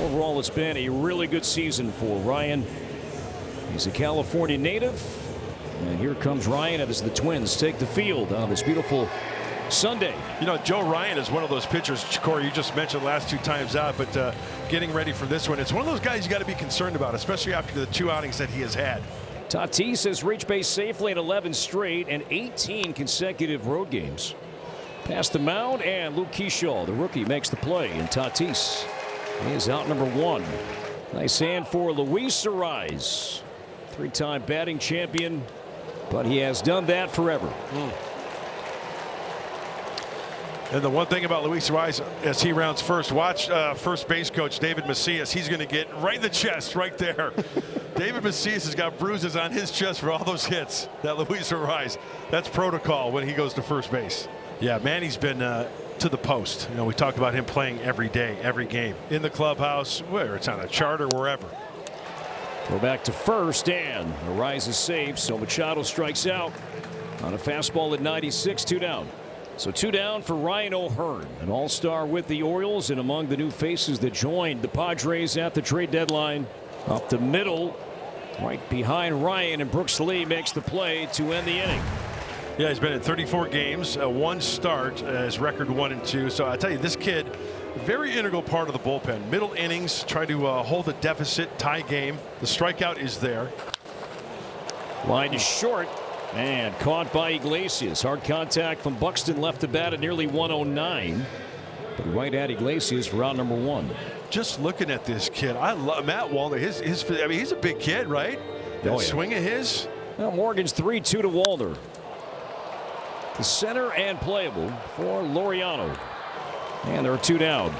Overall, it's been a really good season for Ryan. He's a California native. And here comes Ryan as the Twins take the field on this beautiful Sunday. You know, Joe Ryan is one of those pitchers, Corey, you just mentioned the last 2 times out, but getting ready for this one, it's one of those guys you got to be concerned about, especially after the 2 outings that he has had. Tatis has reached base safely in 11 straight and 18 consecutive road games. Past the mound, and Luke Keyshaw, the rookie, makes the play, and Tatis is out number 1. Nice hand for Luis Arraez, 3-time batting champion, but he has done that forever. And the one thing about Luis Arraez as he rounds first, watch first base coach David Macias. He's going to get right in the chest right there. David Macias has got bruises on his chest for all those hits that Luis Arraez. That's protocol when he goes to first base. Yeah, Manny's been to the post. You know, we talk about him playing every day, every game, in the clubhouse, whether it's on a chart or wherever. Go back to first, and Arraez is safe, so Machado strikes out on a fastball at 96, 2 down. So 2 down for Ryan O'Hearn, an all-star with the Orioles and among the new faces that joined the Padres at the trade deadline. Up the middle, right behind Ryan, and Brooks Lee makes the play to end the inning. Yeah, he's been in 34 games, 1 start, his record 1-2. So I tell you, this kid, very integral part of the bullpen. Middle innings, try to hold the deficit, tie game. The strikeout is there. Line is short. And caught by Iglesias. Hard contact from Buxton, left to bat at nearly 109. But right at Iglesias for out number 1. Just looking at this kid, I love Matt Wallner. I mean, he's a big kid, right? That swing of his. Well, Morgan's 3-2 to Wallner. The center and playable for Laureano. And there are 2 down.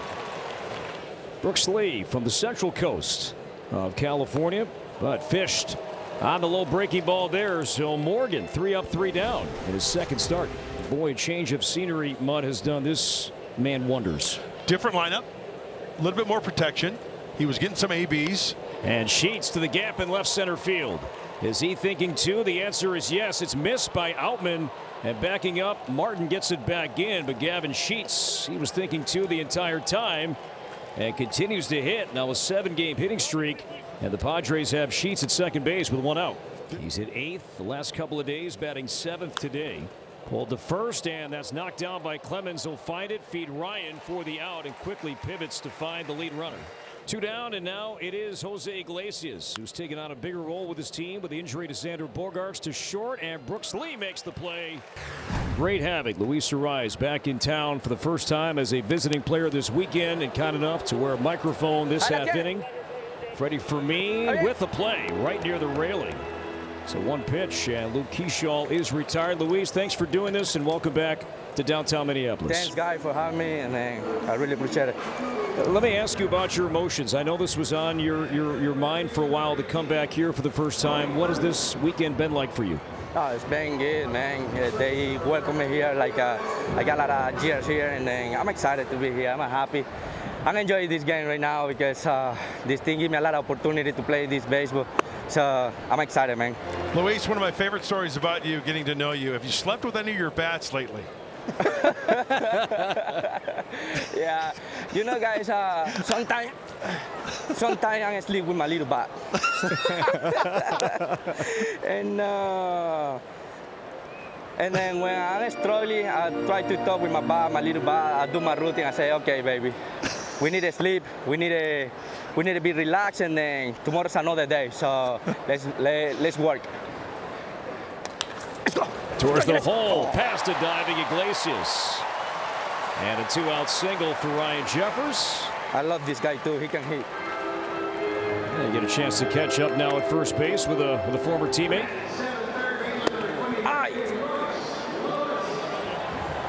Brooks Lee from the Central Coast of California, but fished on the low breaking ball there. So Morgan 3 up, 3 down in his second start. Boy, a change of scenery, Mudd, has done this man wonders. Different lineup, a little bit more protection. He was getting some ABs. And Sheets to the gap in left center field. Is he thinking too? The answer is yes. It's missed by Outman, and backing up, Martin gets it back in, but Gavin Sheets, he was thinking too the entire time and continues to hit. Now a 7-game hitting streak. And the Padres have Sheets at second base with 1 out. He's hit 8th the last couple of days, batting 7th today. Pulled to first, and that's knocked down by Clemens. He'll find it, feed Ryan for the out, and quickly pivots to find the lead runner. 2 down, and now it is Jose Iglesias, who's taken on a bigger role with his team with the injury to Xander Bogaerts to short, and Brooks Lee makes the play. Great havoc. Luis Arraez back in town for the first time as a visiting player this weekend, and kind enough to wear a microphone this half inning. Freddie Fermin with the play right near the railing. So 1 pitch, and Luke Keyshaw is retired. Luis, thanks for doing this, and welcome back to downtown Minneapolis. Thanks, Guy, for having me, and I really appreciate it. Let me ask you about your emotions. I know this was on your mind for a while to come back here for the first time. What has this weekend been like for you? Oh, it's been good, man. They welcome me here like I got a lot of years here, and I'm excited to be here. I'm happy. I'm enjoying this game right now because this thing gives me a lot of opportunity to play this baseball. So I'm excited, man. Luis, one of my favorite stories about you, getting to know you. Have you slept with any of your bats lately? Yeah, you know, guys, sometimes I sleep with my little bat. And then when I'm struggling, I try to talk with my bat, my little bat. I do my routine. I say, okay, baby, we need to sleep. We need to be relaxed, and then tomorrow's another day. So let's work. Let's go. Towards the hole, past a diving Iglesias. And a 2-out single for Ryan Jeffers. I love this guy too. He can hit. And you get a chance to catch up now at first base with a former teammate.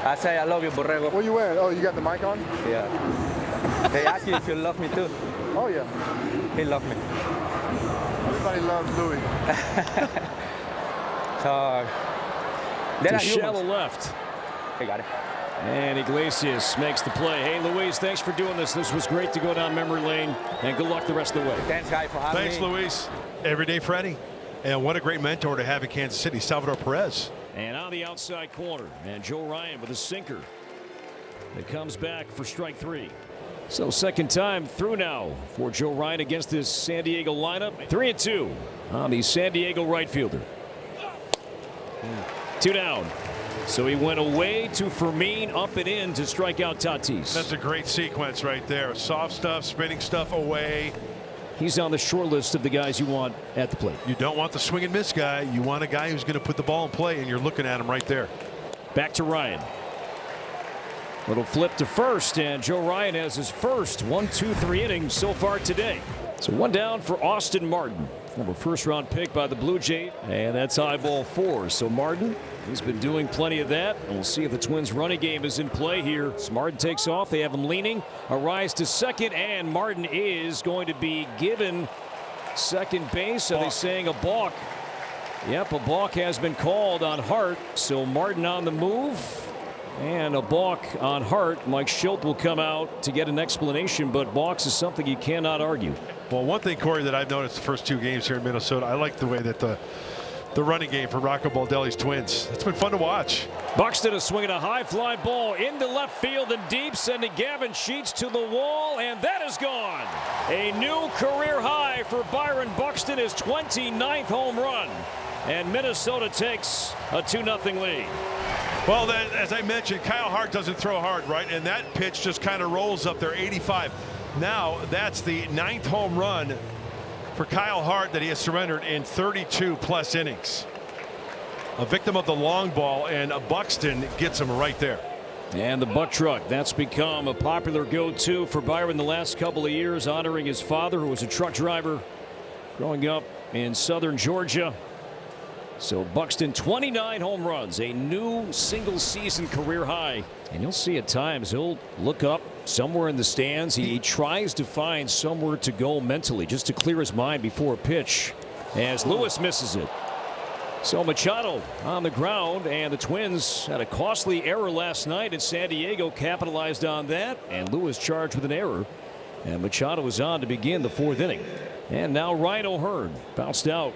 I say I love you, Borrego. What are you wearing? Oh, you got the mic on? Yeah. They ask you if you love me too. Oh, yeah. He loves me. Everybody loves Louis. So, to shallow left. He got it. And Iglesias makes the play. Hey, Luis, thanks for doing this. This was great to go down memory lane, and good luck the rest of the way. Thanks, guy, for having me. Thanks, Luis. Everyday Freddie. And what a great mentor to have in Kansas City, Salvador Perez. And on the outside corner, and Joe Ryan with a sinker that comes back for strike 3. So second time through now for Joe Ryan against this San Diego lineup. 3-2 on the San Diego right fielder. 2 down. So he went away to Fermin, up and in to strike out Tatis. That's a great sequence right there. Soft stuff, spinning stuff away. He's on the short list of the guys you want at the plate. You don't want the swing and miss guy. You want a guy who's going to put the ball in play, and you're looking at him right there. Back to Ryan. Little flip to first, and Joe Ryan has his first 1-2-3 innings so far today. So 1 down for Austin Martin, former first-round pick by the Blue Jays, and that's high ball 4. So Martin, he's been doing plenty of that, and we'll see if the Twins' running game is in play here. So Martin takes off. They have him leaning. Arraez to second, and Martin is going to be given second base. Are they saying a balk? Yep, a balk has been called on Hart. So Martin on the move. And a balk on Hart. Mike Schilt will come out to get an explanation, but balks is something you cannot argue. Well, one thing, Corey, that I've noticed the first 2 games here in Minnesota, I like the way that the running game for Rocco Baldelli's Twins. It's been fun to watch. Buxton is swinging a high fly ball into left field and deep, sending Gavin Sheets to the wall, and that is gone. A new career high for Byron Buxton, his 29th home run, and Minnesota takes a 2-0 lead. Well, then, as I mentioned, Kyle Hart doesn't throw hard, right? And that pitch just kind of rolls up there, 85. Now that's the 9th home run for Kyle Hart that he has surrendered in 32+ innings. A victim of the long ball, and Buxton gets him right there. And the buck truck, that's become a popular go-to for Byron the last couple of years, honoring his father, who was a truck driver growing up in southern Georgia. So Buxton, 29 home runs, a new single-season career high. And you'll see at times he'll look up somewhere in the stands. He tries to find somewhere to go mentally, just to clear his mind before a pitch, as Lewis misses it. So Machado on the ground, and the Twins had a costly error last night, and San Diego capitalized on that, and Lewis charged with an error. And Machado is on to begin the 4th inning. And now Ryan O'Hearn bounced out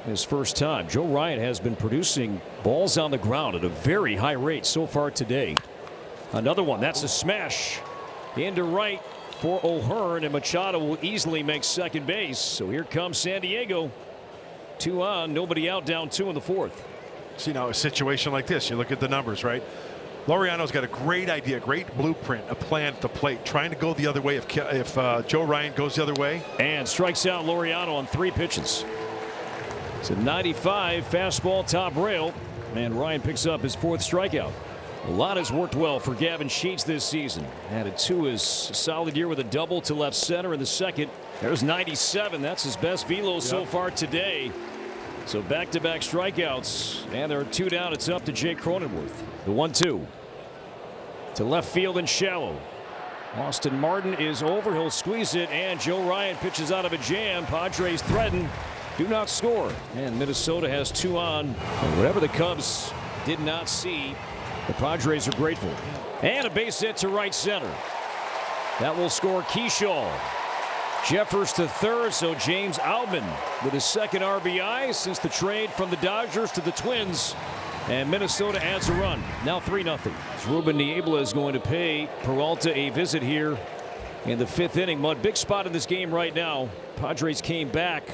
his first time. Joe Ryan has been producing balls on the ground at a very high rate so far today. Another one, that's a smash into right for O'Hearn, and Machado will easily make second base. So here comes San Diego. 2 on, nobody out, down 2 in the 4th. See, now a situation like this, you look at the numbers, right? Laureano's got a great idea, great blueprint, a plan at the plate, trying to go the other way if Joe Ryan goes the other way. And strikes out Laureano on 3 pitches. It's a 95 fastball top rail, and Ryan picks up his 4th strikeout. A lot has worked well for Gavin Sheets this season. Added to his solid year with a double to left center in the 2nd. There's 97. That's his best velo so far today. So back-to-back strikeouts, and there are 2 down. It's up to Jake Cronenworth. The 1-2 to left field and shallow. Austin Martin is over. He'll squeeze it, and Joe Ryan pitches out of a jam. Padres threaten. Do not score, and Minnesota has 2 on. And whatever the Cubs did not see, the Padres are grateful. And a base hit to right center. That will score Kershaw. Jeffers to 3rd, so James Outman with his 2nd RBI since the trade from the Dodgers to the Twins. And Minnesota adds a run. Now 3-0. Ruben Niebla is going to pay Peralta a visit here in the 5th inning. Mud, big spot in this game right now. Padres came back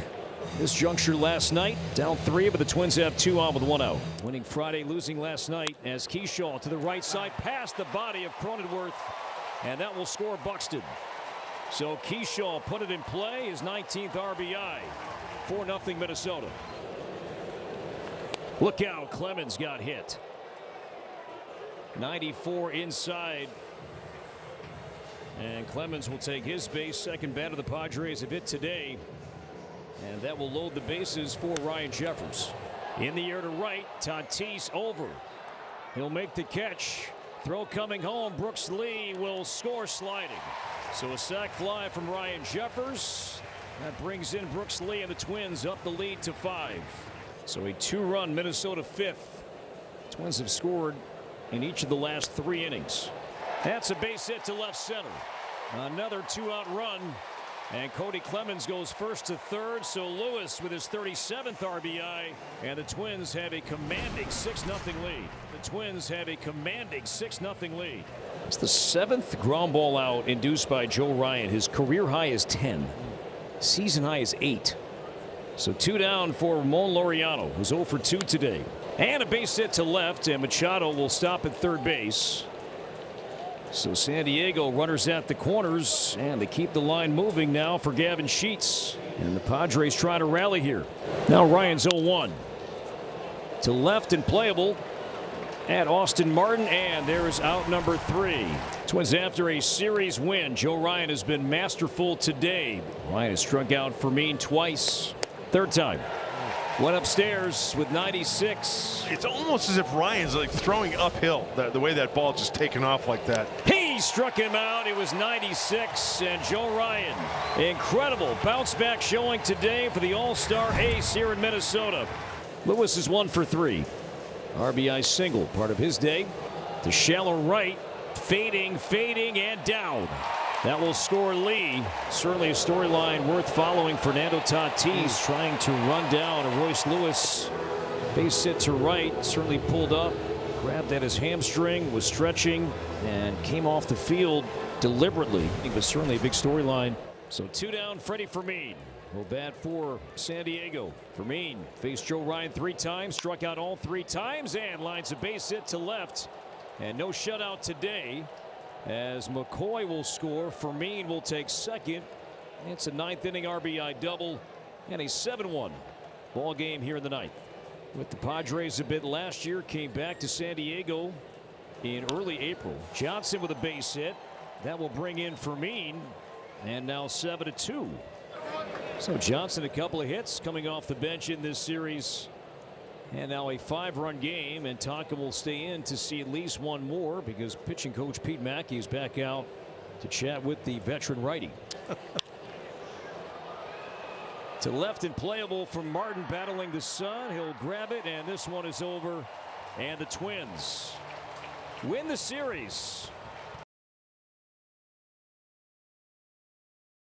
this juncture last night, down 3, but the Twins have 2 on with 1 out. Winning Friday, losing last night, as Kershaw to the right side past the body of Cronenworth, and that will score Buxton. So Kershaw put it in play, his 19th RBI. 4-0 Minnesota. Look out, Clemens got hit. 94 inside. And Clemens will take his base. 2nd batter the Padres have hit today. And that will load the bases for Ryan Jeffers. In the air to right, Tatis over. He'll make the catch. Throw coming home. Brooks Lee will score sliding. So a sac fly from Ryan Jeffers. That brings in Brooks Lee, and the Twins up the lead to 5. So a 2-run Minnesota 5th. Twins have scored in each of the last 3 innings. That's a base hit to left center. Another 2-out run. And Cody Clemens goes first to 3rd. So Lewis with his 37th RBI. And the Twins have a commanding 6-0 lead. The Twins have a commanding 6-0 lead. It's the 7th ground ball out induced by Joe Ryan. His career high is 10. Season high is 8. So 2 down for Ramon Laureano, who's 0 for 2 today. And a base hit to left, and Machado will stop at third base. So San Diego runners at the corners, and they keep the line moving now for Gavin Sheets. And the Padres try to rally here. Now Ryan's 0-1. To left and playable at Austin Martin, and there is out number 3. Twins after a series win. Joe Ryan has been masterful today. Ryan has struck out Fermin twice. Third time. Went upstairs with 96. It's almost as if Ryan's like throwing uphill, the way that ball just taken off like that. He struck him out. It was 96, and Joe Ryan, incredible bounce back showing today for the all-star ace here in Minnesota. Lewis is 1 for 3. RBI single, part of his day. To shallow right, fading, and down. That will score Lee. Certainly a storyline worth following. Fernando Tatis trying to run down a Royce Lewis. Base hit to right, certainly pulled up, grabbed at his hamstring, was stretching, and came off the field deliberately. It was certainly a big storyline. So 2 down, Freddie Fermin. Well, bad for San Diego. Fermin faced Joe Ryan 3 times, struck out all 3 times, and lines a base hit to left. And no shutout today, as McCoy will score. Fermin will take second. It's a 9th inning RBI double and a 7-1 ball game here in the 9th. With the Padres a bit last year, came back to San Diego in early April. Johnson with a base hit. That will bring in Fermin, and now 7-2. So Johnson a couple of hits coming off the bench in this series. And now a 5-run game, and Tonka will stay in to see at least one more because pitching coach Pete Mackey is back out to chat with the veteran righty. To left and playable from Martin, battling the sun. He'll grab it, and this one is over. And the Twins win the series